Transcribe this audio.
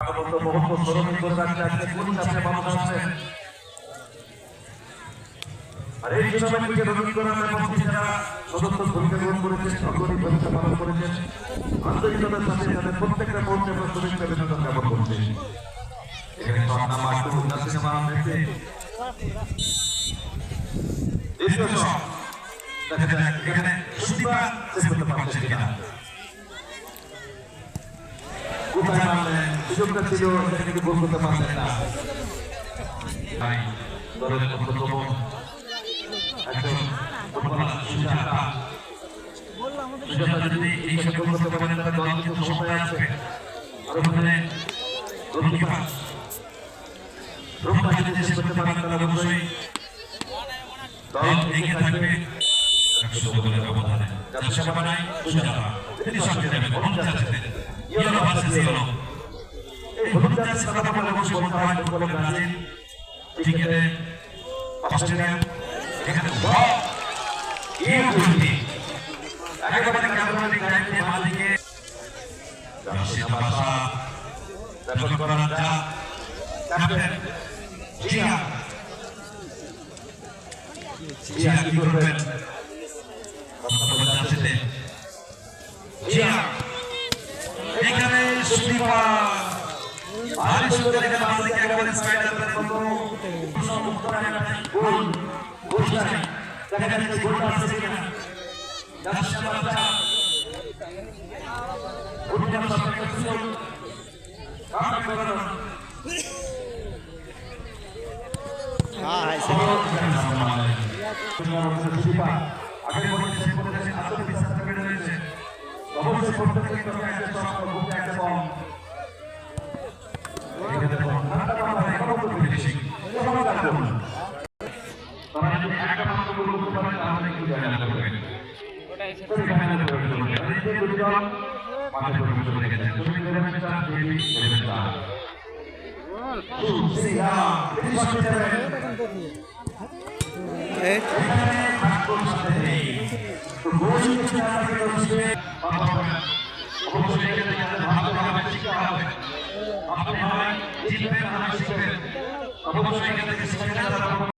बहुत শ্রমিক রাখতে আজকে কোন চাপে মানুষ আছে আর এই টুর্নামেন্টকে রবীন্দ্রনাথ এবং যারা সদস্য ভূমিকা গ্রহণ করেছেন সকলেই ভূমিকা পালন করেছেন আন্তরিকতার সাথে তাদের প্রত্যেকটা মুহূর্তে আমরা শুভেচ্ছা অভিনন্দন জ্ঞাপন করছি এখানে সব নাম্বার টু সিনেমা দেখতে দ্বিতীয় শট দেখা যাক এখানে সুদীপা শেষ করতে পারছে কিনা কোথায় মারলেন সুযোগটা ছিল এটা কিন্তু গোল করতে পারলেন না ভাই দলের অন্যতম একজন ফুটবলার সুজাতা যদি এই সকল করতে পারেন তাহলে দল কিন্তু সমস্যায় আসবে আর ওখানে গোলকিপার রূপা যদি শেষ করতে পারেন তাহলে অবশ্যই দল এগিয়ে থাকবে 100 গোলের ব্যবধানে যার সেবা নাই সুজাতা তিনি সঙ্গে যাবেন অনুযায়ী ইয়েলো ভার্সেস ইয়েলো এই হলুদার সাদা বলে অবশ্যই বলতে হয় ফুটবলের ব্রাজিল ক্রিকেটে অস্ট্রেলিয়া এখানে বল এই গোলটি একেবারে ক্যামেরাতে গাইতে মালিকে জার্সিনা বাসা রেকর্ড করার যা ক্যাপ্টেন জিয়া জিয়া কি করবেন কথা বলে যাচ্ছে জিয়া এখানে সুদীপা ভারী সুন্দর এখানে মালিকে একেবারে স্পাইডার মতো গোল গোল যায় দেখা যাচ্ছে গোলটা আসছে কিনা জার্সিনা বাসা গোলটা সামনে করছে কাম করানো হাই সুদীপা আগে বলে শেষ করে দেন আত্মবিশ্বাসটা বেড়ে রয়েছে অবশ্যই করতে থেকে তো একটা শট বুকে একটা বল এখানে দেখো নাটা মারা এখনো তো ফিনিশিং এখনো কাটবে তারা যদি একটা মাত্র গোল করতে পারে তাহলে কি জায়গা করবে ওটাই ফাইনালে প্রবেশ করবে আর এই যে দুই দল মাঠে প্রবেশ করে গেছে তুমি দেবেন চার দেবী দেবেন চার সুসিয়া ফিনিশ করতে পারে এখানে ভাগ্যর সাথে নেই তো গোল কিছু না থাকে অবশ্যই এখানে যাদের ভাগ্য হবে শিখতে হবে আপনি হয় জিতবেন না শিখবেন অবশ্যই এখানে শিখতে